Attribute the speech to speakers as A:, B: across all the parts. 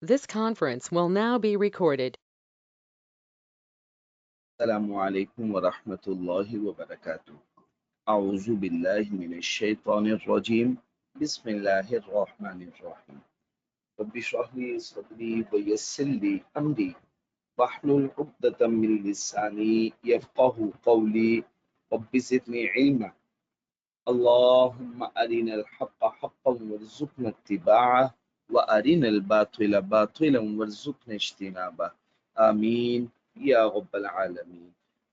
A: This conference will now be recorded.
B: अस्सलामु अलैकुम व रहमतुल्लाहि व बरकातुहू। अऊज़ु बिल्लाहि मिनश शैतानिर रजीम। बिस्मिल्लाहिर रहमानिर रहीम। रब्बि इश्रह ली सदरी व यस्सिर ली अमरी वहलुल उक़दतम मिन लिसानी यफ़क़हू क़ौली। रब्बि ज़िदनी इल्मा। अल्लाहुम्मा अरिनल हक़्क़ हक़्क़न वरज़ुक़ना इत्तिबाअह व अरिनल बातिला बातिलन वरज़ुक़ना इज्तिनाबह। आमीन या रब्बल आलमीन।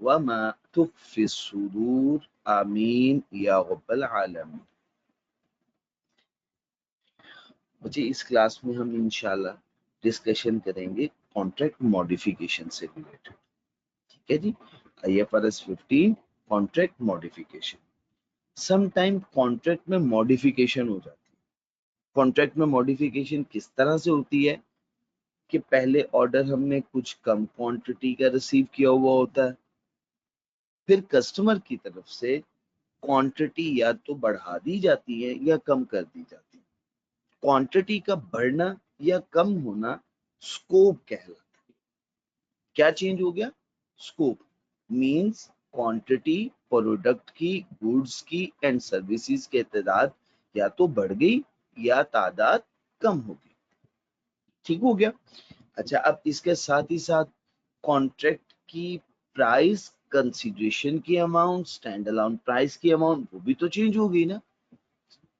B: वमा तुख्फी सुदूर। आमीन या रब्बल आलमीन। बच्चे, इस क्लास में हम इंशाल्लाह डिस्कशन करेंगे कॉन्ट्रैक्ट मॉडिफिकेशन से रिलेटेड। ठीक है जी। IFRS 15 contract modification. Some time contract में मॉडिफिकेशन हो जाती है। कॉन्ट्रैक्ट में मॉडिफिकेशन किस तरह से होती है कि पहले ऑर्डर हमने कुछ कम क्वांटिटी का रिसीव किया हुआ होता है, फिर कस्टमर की तरफ से क्वांटिटी या तो बढ़ा दी जाती है या कम कर दी जाती है। क्वांटिटी का बढ़ना या कम होना स्कोप कहलाता है। क्या चेंज हो गया? स्कोप मींस क्वांटिटी प्रोडक्ट की, गुड्स की एंड सर्विसेज के तादाद या तो बढ़ गई या तादाद कम हो गई। ठीक हो गया। अच्छा, अब इसके साथ ही साथ कॉन्ट्रैक्ट की प्राइस, कंसीडरेशन की अमाउंट, स्टैंड अलोन प्राइस की अमाउंट, वो भी तो चेंज हो गई ना।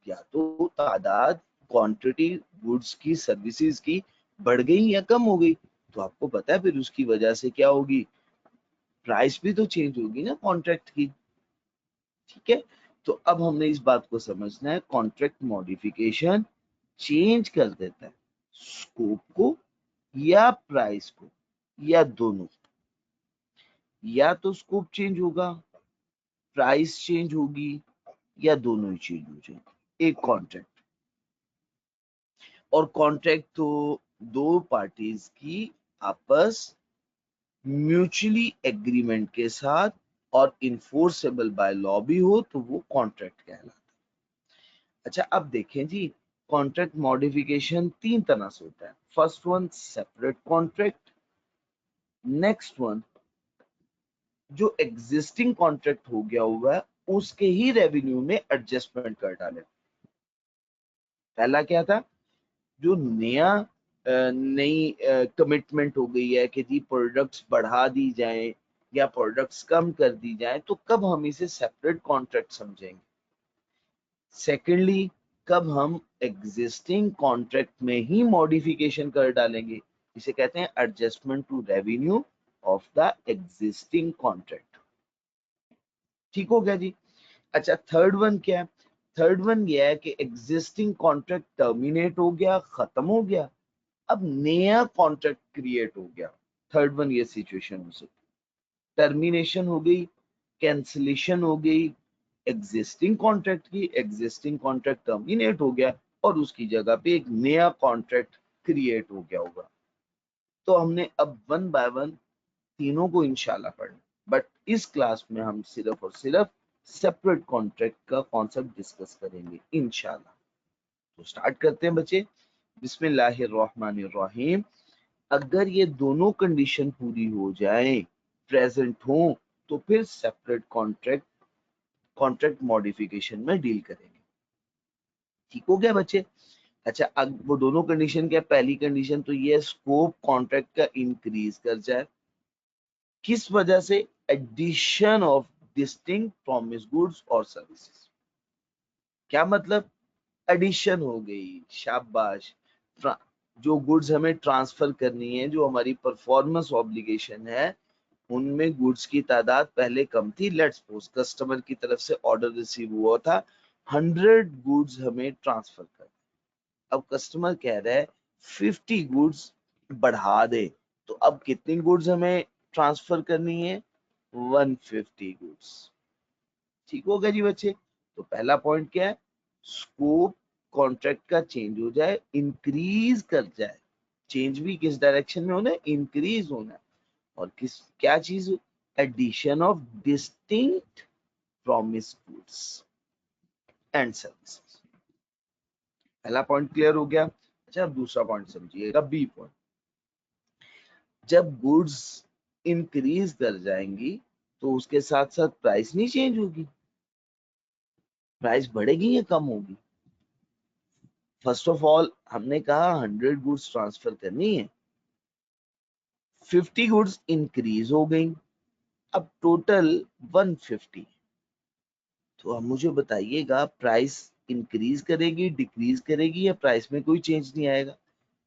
B: या तो तादाद, क्वांटिटी गुड्स की, सर्विसेज की बढ़ गई या कम हो गई, तो आपको पता है फिर उसकी वजह से क्या होगी, प्राइस भी तो चेंज होगी ना कॉन्ट्रैक्ट की। ठीक है। तो अब हमने इस बात को समझना है, कॉन्ट्रैक्ट मॉडिफिकेशन चेंज कर देता है स्कोप को या प्राइस को, या दोनों। या तो स्कोप चेंज होगा, प्राइस चेंज होगी, या दोनों ही चेंज हो जाएंगे एक कॉन्ट्रैक्ट। और कॉन्ट्रैक्ट तो दो पार्टीज की आपस म्यूचुअली एग्रीमेंट के साथ और इन्फोर्सेबल बाय लॉ भी हो तो वो कॉन्ट्रैक्ट कहलाता है। अच्छा, अब देखें जी, कॉन्ट्रैक्ट मॉडिफिकेशन तीन तरह से होता है। First one separate contract. Next one जो एग्जिस्टिंग कॉन्ट्रैक्ट हो गया हुआ है उसके ही रेवेन्यू में एडजस्टमेंट कर डाले। पहला क्या था? जो नई कमिटमेंट हो गई है कि जी प्रोडक्ट्स बढ़ा दी जाएं या प्रोडक्ट्स कम कर दी जाएं, तो कब हम इसे सेपरेट कॉन्ट्रैक्ट समझेंगे? सेकेंडली, कब हम एग्जिस्टिंग कॉन्ट्रैक्ट में ही मॉडिफिकेशन कर डालेंगे, इसे कहते हैं adjustment to revenue of the existing contract. ठीक हो गया जी। अच्छा, थर्ड वन क्या है? थर्ड वन ये है कि एग्जिस्टिंग कॉन्ट्रैक्ट टर्मिनेट हो गया, खत्म हो गया, अब नया कॉन्ट्रैक्ट क्रिएट हो गया। थर्ड वन ये सिचुएशन हो सकती, टर्मिनेशन हो गई, कैंसिलेशन हो गई एग्जिस्टिंग कॉन्ट्रैक्ट की, एग्जिस्टिंग कॉन्ट्रैक्ट टर्मिनेट हो गया और उसकी जगह पे एक नया कॉन्ट्रैक्ट क्रिएट हो गया होगा। तो हमने अब वन बाय वन तीनों को इंशाल्लाह पढ़ना, बट इस क्लास में हम सिर्फ और सिर्फ सेपरेट कॉन्ट्रैक्ट का कॉन्सेप्ट डिस्कस करेंगे इंशाल्लाह। तो स्टार्ट करते हैं बच्चे। बिस्मिल्लाहिर्रहमानिर्रहीम। अगर ये दोनों कंडीशन पूरी हो जाए, प्रेजेंट हो, तो फिर सेपरेट कॉन्ट्रैक्ट कॉन्ट्रैक्ट मॉडिफिकेशन में डील करेंगे। ठीक हो गया बच्चे। अच्छा, अब वो दोनों कंडीशन क्या है? पहली कंडीशन तो ये स्कोप कॉन्ट्रैक्ट का इंक्रीज कर जाए। किस वजह से? Addition of distinct promise goods और सर्विसेज। क्या मतलब? एडिशन हो गई, शाबाश। जो गुड्स हमें ट्रांसफर करनी है, जो हमारी परफॉर्मेंस ऑब्लिगेशन है, उनमें गुड्स की तादाद पहले कम थी। लेट्स सपोज कस्टमर की तरफ से ऑर्डर रिसीव हुआ था 100 गुड्स हमें ट्रांसफर कर, अब कस्टमर कह रहा है 50 गुड्स बढ़ा दे, तो अब कितनी गुड्स हमें ट्रांसफर करनी है? 150 गुड्स। ठीक हो गया जी बच्चे। तो पहला पॉइंट क्या है? स्कोप कॉन्ट्रैक्ट का चेंज हो जाए, इंक्रीज कर जाए, चेंज भी किस डायरेक्शन में होना है, इंक्रीज होना है, और किस क्या चीज, addition of distinct promise goods and services. पहला पॉइंट क्लियर हो गया। अच्छा अब दूसरा पॉइंट समझिएगा, बी पॉइंट। जब गुड्स इंक्रीज कर जाएंगी तो उसके साथ साथ प्राइस नहीं चेंज होगी, प्राइस बढ़ेगी या कम होगी। फर्स्ट ऑफ ऑल हमने कहा 100 गुड्स ट्रांसफर करनी है, 50 गुड्स इंक्रीज हो गई, अब टोटल 150। तो अब मुझे बताइएगा प्राइस इंक्रीज करेगी, डिक्रीज करेगी, या प्राइस में कोई चेंज नहीं आएगा,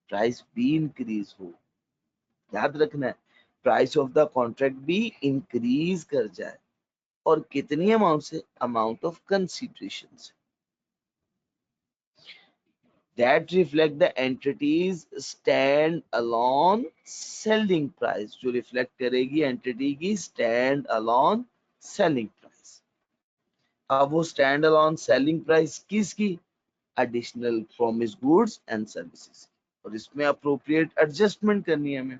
B: प्राइस भी इंक्रीज हो। याद रखना है, प्राइस ऑफ द कॉन्ट्रैक्ट भी इंक्रीज कर जाए, और कितनी अमाउंट से, अमाउंट ऑफ कंसीडरेशन से, that reflect the entity's stand alone selling price, जो रिफ्लेक्ट करेगी एंटिटी की स्टैंड अलोन सेलिंग प्राइस। अब वो स्टैंड अलोन सेलिंग प्राइस किसकी, additional promise goods and services, और इसमें अप्रोप्रिएट एडजस्टमेंट करनी है हमें।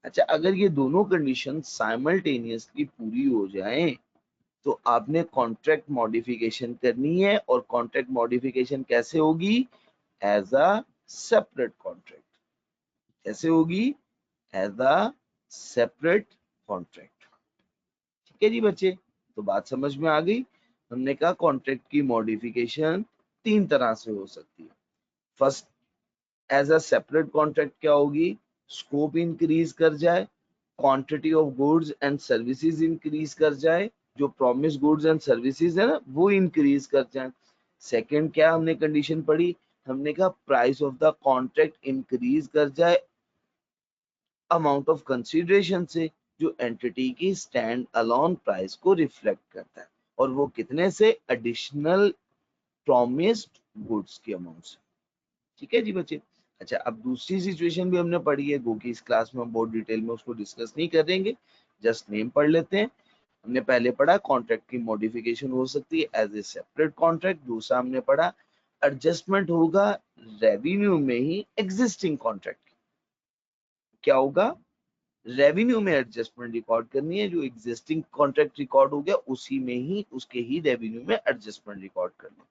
B: अच्छा अगर ये दोनों कंडीशन साइमल्टेनियसली पूरी हो जाएं तो आपने कॉन्ट्रैक्ट मॉडिफिकेशन करनी है, और कॉन्ट्रैक्ट मॉडिफिकेशन कैसे होगी, एज अ सेपरेट कॉन्ट्रैक्ट। कैसे होगी, एज अ सेपरेट कॉन्ट्रैक्ट। ठीक है जी बच्चे, तो बात समझ में आ गई। हमने कहा कॉन्ट्रैक्ट की मॉडिफिकेशन तीन तरह से हो सकती है। First, as a separate contract क्या होगी, स्कोप इंक्रीज कर जाए, quantity of goods and services increase कर जाए, जो प्रॉमिस गुड्स एंड सर्विसेज है ना वो इंक्रीज कर जाए। सेकंड क्या हमने कंडीशन पढ़ी, हमने कहा price of the contract increase कर जाए अमाउंट ऑफ कंसीडरेशन से, जो एंटिटी की स्टैंड अलोन प्राइस को रिफ्लेक्ट करता है, और वो कितने से, एडिशनल प्रॉमिस्ड गुड्स की अमाउंट से। ठीक है जी बच्चे। अच्छा अब दूसरी सिचुएशन भी हमने पढ़ी है, गो की इस क्लास में हम बहुत डिटेल में उसको डिस्कस नहीं करेंगे, जस्ट नेम पढ़ लेते हैं। हमने पहले पढ़ा कॉन्ट्रैक्ट की मॉडिफिकेशन हो सकती है एज ए सेपरेट कॉन्ट्रैक्ट। दूसरा हमने पढ़ा एडजस्टमेंट होगा रेवेन्यू में ही एग्जिस्टिंग कॉन्ट्रैक्ट। क्या होगा, रेवेन्यू में एडजस्टमेंट रिकॉर्ड करनी है, जो एग्जिस्टिंग कॉन्ट्रैक्ट रिकॉर्ड हो गया उसी में ही, उसके ही रेवेन्यू में एडजस्टमेंट रिकॉर्ड करना।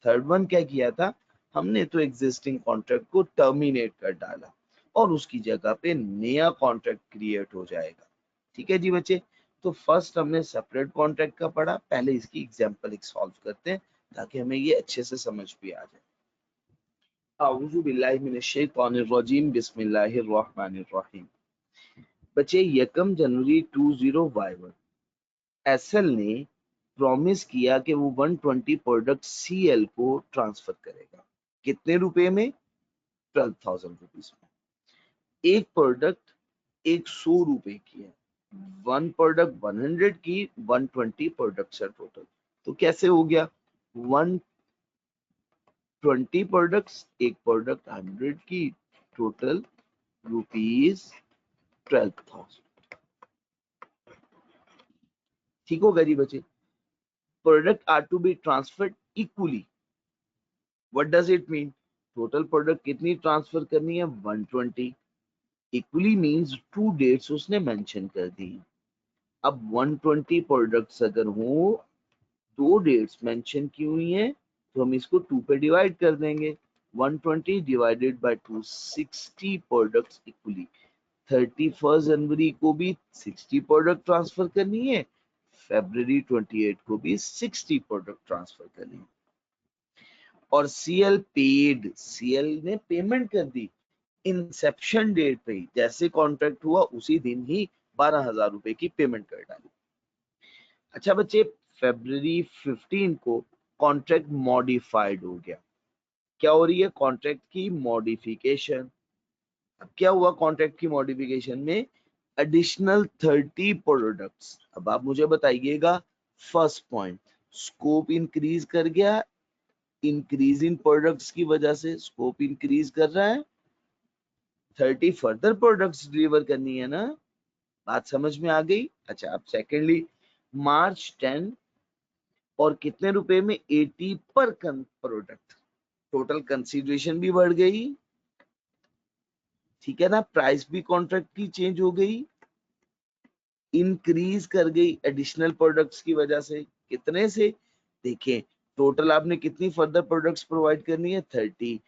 B: थर्ड वन क्या किया था, हमने तो एग्जिस्टिंग कॉन्ट्रैक्ट को टर्मिनेट कर डाला, और उसकी जगह पे नया कॉन्ट्रैक्ट क्रिएट हो जाएगा। ठीक है जी बच्चे, तो फर्स्ट हमने सेपरेट कॉन्ट्रैक्ट का पढ़ा, पहले इसकी एग्जांपल एक सॉल्व करते हैं ताकि हमें ये अच्छे से समझ भी आ जाए। अऊज़ु बिल्लाहि मिनश शैतानिर रजीम, बिस्मिल्लाहिर रहमानिर रहीम। बच्चे 1 जनवरी 2051 एसएल ने प्रॉमिस किया कि वो 120 प्रोडक्ट सीएल को ट्रांसफर करेगा। कितने रुपए में, 12,000 रुपीज में। एक प्रोडक्ट 100 रुपए की है, वन प्रोडक्ट 100 की, 120 प्रोडक्ट्स है टोटल। तो कैसे हो गया, 120 प्रोडक्ट्स, एक प्रोडक्ट 100 की, टोटल रुपीज 12,000। ठीक होगा जी बच्चे। Product are to be transferred equally, what does it mean, total product कितनी ट्रांसफर करनी है, 120। इक्वली मींस टू डेट्स उसने मेंशन कर दी। अब 120 प्रोडक्ट्स अगर हो, दो डेट्स मेंशन की हुई हैं, तो हम इसको 2 पे डिवाइड कर देंगे। 120 डिवाइडेड बाय 2, 60 प्रोडक्ट्स इक्वली। 31 जनवरी को भी 60 प्रोडक्ट ट्रांसफर करनी है, फरवरी 28 को भी 60 प्रोडक्ट ट्रांसफर करनी है। और सीएल पेड, सीएल ने पेमेंट कर दी इंसेप्शन डेट पे ही, जैसे कॉन्ट्रैक्ट हुआ उसी दिन ही 12,000 रुपए की पेमेंट कर डाली। अच्छा बच्चे, फरवरी 15 को कॉन्ट्रैक्ट मॉडिफाइड हो गया। क्या हो रही है, कॉन्ट्रैक्ट की मॉडिफिकेशन। अब क्या हुआ कॉन्ट्रैक्ट की मॉडिफिकेशन में, एडिशनल 30 प्रोडक्ट्स। अब आप मुझे बताइएगा, फर्स्ट पॉइंट, स्कोप इंक्रीज कर गया, इंक्रीज इन प्रोडक्ट्स की वजह से स्कोप इंक्रीज कर रहा है, 30 फर्दर प्रोडक्ट्स डिलीवर करनी है ना, बात समझ में आ गई। अच्छा अब सेकेंडली, मार्च 10 और कितने रुपए में, 80 पर प्रोडक्ट। टोटल कंसीडरेशन भी बढ़ गई, ठीक है ना, प्राइस भी कॉन्ट्रैक्ट की चेंज हो गई, इंक्रीज कर गई एडिशनल प्रोडक्ट्स की वजह से। कितने से, देखें टोटल आपने कितनी फर्दर प्रोडक्ट्स प्रोवाइड करनी है, 30।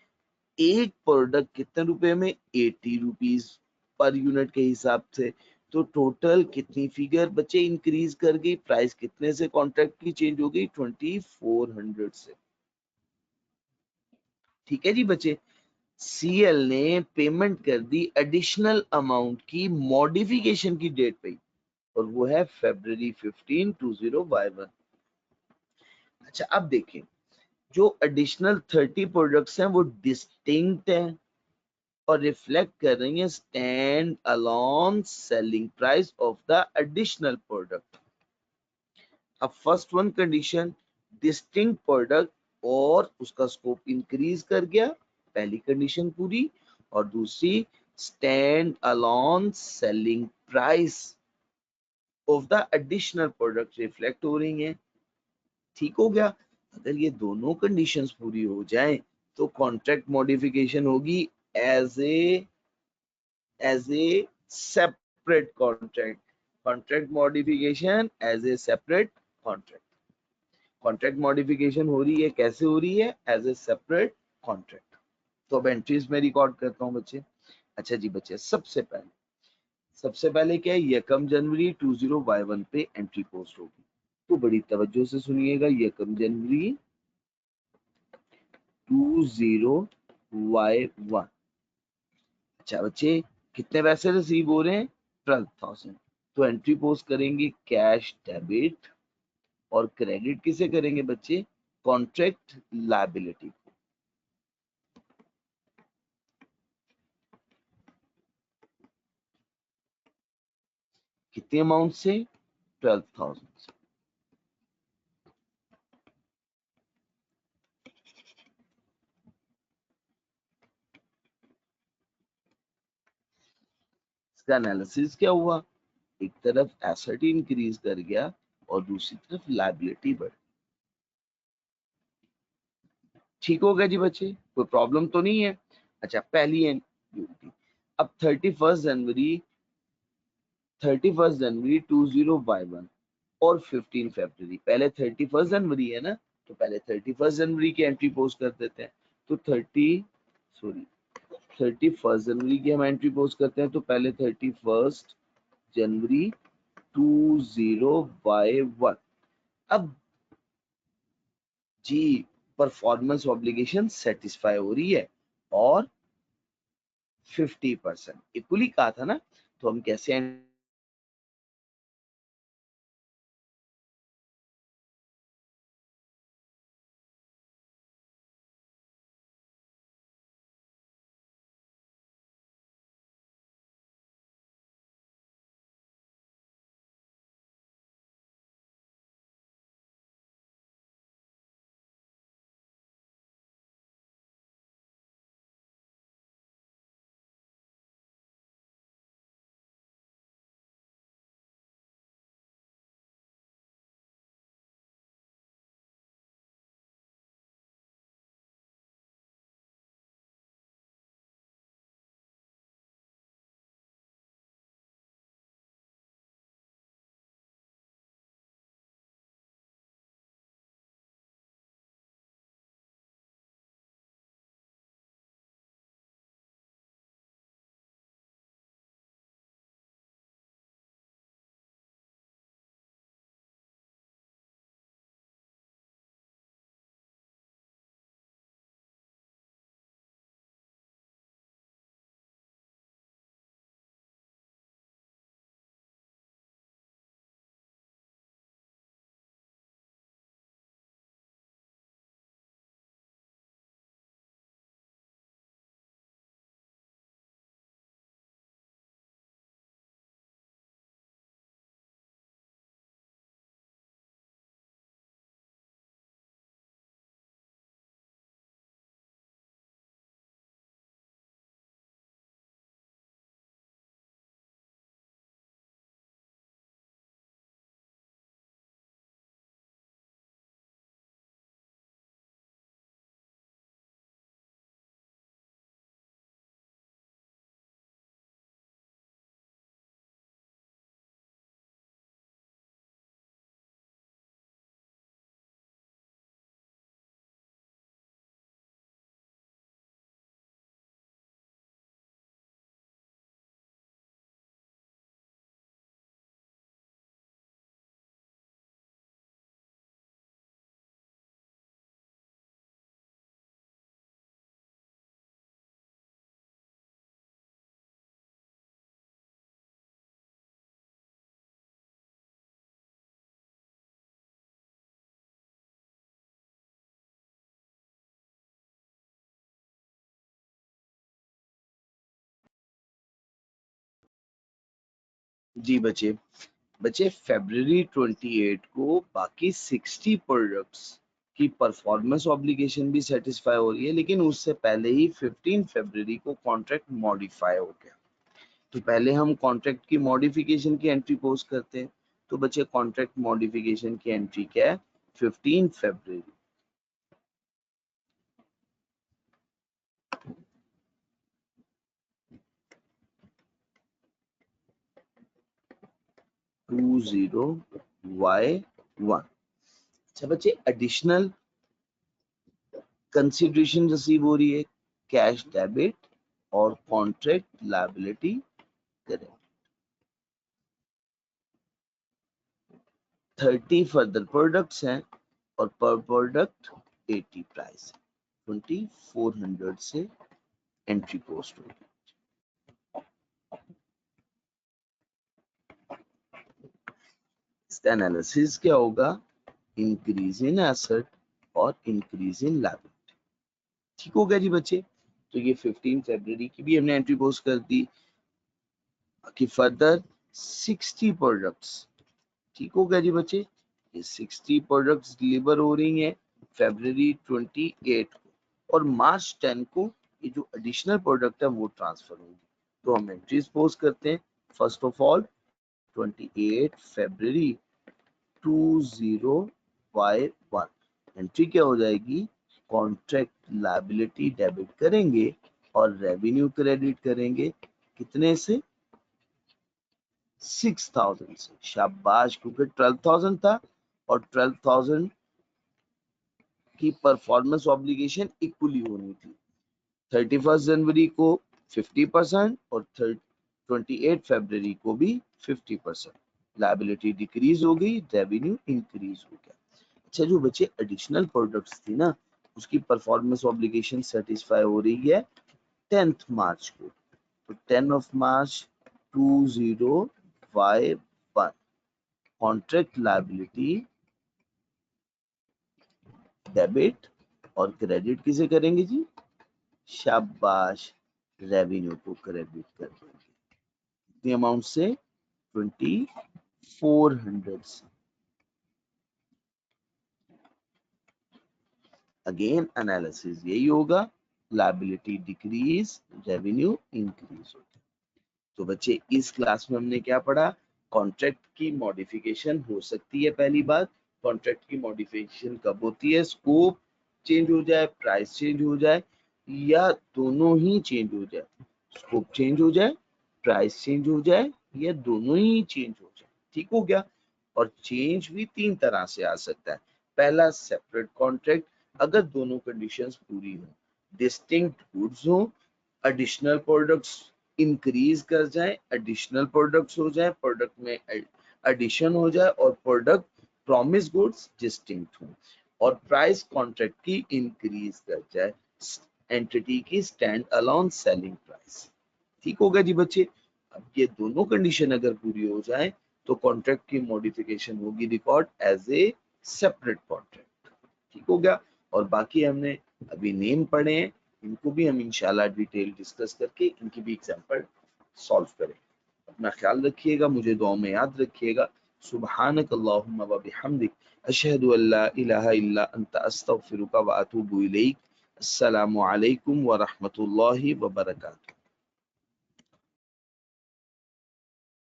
B: एक प्रोडक्ट कितने रुपए में, 80 रुपीज पर यूनिट के हिसाब से। तो टोटल कितनी फिगर बच्चे इंक्रीज कर गई, प्राइस कितने से कॉन्ट्रैक्ट की चेंज हो गई, 2400 से। ठीक है जी बच्चे, सीएल ने पेमेंट कर दी एडिशनल अमाउंट की मॉडिफिकेशन की डेट पे, और वो है February 15, 2021। अच्छा अब देखें, जो एडिशनल 30 प्रोडक्ट्स हैं वो डिस्टिंक्ट हैं और रिफ्लेक्ट कर रही है stand alone selling price of the additional product. अब first one condition, distinct product और उसका स्कोप इंक्रीज कर गया, पहली कंडीशन पूरी। और दूसरी, stand alone selling price of the additional product reflect हो रही है, ठीक हो गया। अगर ये दोनों कंडीशंस पूरी हो जाएं तो कॉन्ट्रैक्ट मॉडिफिकेशन होगी as a separate contract. Contract modification as a separate contract. Contract modification हो रही है, कैसे हो रही है, एज ए सेपरेट कॉन्ट्रैक्ट। तो अब एंट्रीज में रिकॉर्ड करता हूँ बच्चे। अच्छा जी बच्चे, सबसे पहले क्या है, यकम जनवरी 2021 पे एंट्री पोस्ट होगी। तो बड़ी तवज्जो से सुनिएगा, यकम जनवरी 20Y1। अच्छा बच्चे, कितने पैसे रिसीव हो रहे हैं, 12,000। तो एंट्री पोस्ट करेंगे कैश डेबिट, और क्रेडिट किसे करेंगे बच्चे, कॉन्ट्रैक्ट लायबिलिटी। कितने अमाउंट से, 12,000 से। इसका एनालिसिस क्या हुआ, एक तरफ एसेट इंक्रीज कर गया और दूसरी तरफ लायबिलिटी बढ़। ठीक हो गया जी बच्चे, कोई प्रॉब्लम तो नहीं है। अच्छा पहली ड्यूटी, अब 31 जनवरी 2021 और 15 फरवरी, पहले 31 जनवरी है ना, तो पहले 31 जनवरी की एंट्री पोस्ट कर देते हैं। तो 31 जनवरी की हम एंट्री पोस्ट करते हैं, तो पहले 31 जनवरी 20Y1। अब जी, परफॉर्मेंस ऑब्लिगेशन सेटिस्फाई हो रही है और 50% इक्वली कहा था ना, तो हम कैसे जी बच्चे फरवरी 28 को बाकी 60 प्रोडक्ट्स की परफॉर्मेंस ऑब्लिगेशन भी सेटिस्फाई हो रही है, लेकिन उससे पहले ही 15 फरवरी को कॉन्ट्रैक्ट मॉडिफाई हो गया। तो पहले हम कॉन्ट्रैक्ट की मॉडिफिकेशन की एंट्री पोस्ट करते हैं। तो बच्चे कॉन्ट्रैक्ट मॉडिफिकेशन की एंट्री क्या है? 15 फरवरी। Y1। अच्छा बच्चे एडिशनल कंसिडरेशन रिसीव हो रही है, कैश डेबिट और contract liability credit. 30 further products हैं और पर प्रोडक्ट 80 प्राइस, 2400 से एंट्री पोस्ट होगी। इसका एनालिसिस क्या होगा? इंक्रीज इन एसेट और इंक्रीज इन लायबिलिटी। ठीक हो गया जी बच्चे। तो ये 15 फरवरी की भी हमने एंट्री पोस्ट कर दी कि फर्दर 60 प्रोडक्ट्स। ठीक हो गया जी बच्चे। ये 60 प्रोडक्ट्स डिलीवर हो रही हैं फरवरी 28 को और मार्च 10 को ये जो एडिशनल प्रोडक्ट है वो ट्रांसफर होगी। तो हम एंट्रीज पोस्ट करते हैं। First of all 28 February 2051 entry क्या हो जाएगी? कॉन्ट्रैक्ट लायबिलिटी डेबिट करेंगे और रेवेन्यू क्रेडिट करेंगे। कितने से? 6000 से। शाबाश, क्योंकि 12,000 था और 12,000 की परफॉर्मेंस ऑब्लिगेशन इक्वली होनी थी। 31 जनवरी को 50% और 28 फरवरी को भी 50%। लायबिलिटी डिक्रीज हो गई, रेवेन्यू इंक्रीज हो गया। अच्छा जो बच्चे एडिशनल प्रोडक्ट्स थी ना, उसकी परफॉर्मेंस ऑब्लिगेशन सेटिस्फाई हो रही है 10th मार्च को। तो 10 of March 2051 contract liability debit और क्रेडिट किसे करेंगे जी? शाबाश, रेवेन्यू को क्रेडिट कर देंगे। कितनी अमाउंट से? 2400 से। अगेन एनालिसिस यही होगा, लायबिलिटी डिक्रीज, रेवेन्यू इंक्रीज होगा। तो बच्चे इस क्लास में हमने क्या पढ़ा? कॉन्ट्रैक्ट की मॉडिफिकेशन हो सकती है। पहली बात, कॉन्ट्रैक्ट की मॉडिफिकेशन कब होती है? स्कोप चेंज हो जाए, प्राइस चेंज हो जाए, या दोनों ही चेंज हो जाए। स्कोप चेंज हो जाए, प्राइस चेंज हो जाए, या दोनों ही चेंज हो जाए। ठीक हो गया। और चेंज भी तीन तरह से आ सकता है। पहला, सेपरेट कॉन्ट्रैक्ट, अगर दोनों कंडीशंस पूरी हो, डिस्टिंक्ट गुड्स हो, एडिशनल प्रोडक्ट्स इंक्रीज कर जाए, एडिशनल प्रोडक्ट्स हो जाए, प्रोडक्ट में एडिशन हो जाए, और प्रोडक्ट प्रॉमिस गुड्स डिस्टिंक्ट हो, और प्राइस कॉन्ट्रैक्ट की इंक्रीज कर जाए एंटिटी की स्टैंड अलोन सेलिंग प्राइस। ठीक होगा जी बच्चे। अब ये दोनों कंडीशन अगर पूरी हो जाए तो कॉन्ट्रैक्ट की मॉडिफिकेशन होगी record as a separate contract. ठीक हो गया। और बाकी हमने अभी नेम पढ़े हैं, इनको भी हम इंशाल्लाह डिटेल डिस्कस करके इनकी भी एग्जांपल सॉल्व करेंगे। अपना ख्याल रखिएगा, मुझे दुआ में याद रखिएगा। सुब्हानक अल्लाहुम्मा व बिहम्दिक अशहदु अल्ला इलाहा इल्ला अंता अस्तगफिरुका व अतूबु इलैक। अस्सलामु अलैकुम व रहमतुल्लाहि व बरकातुहू।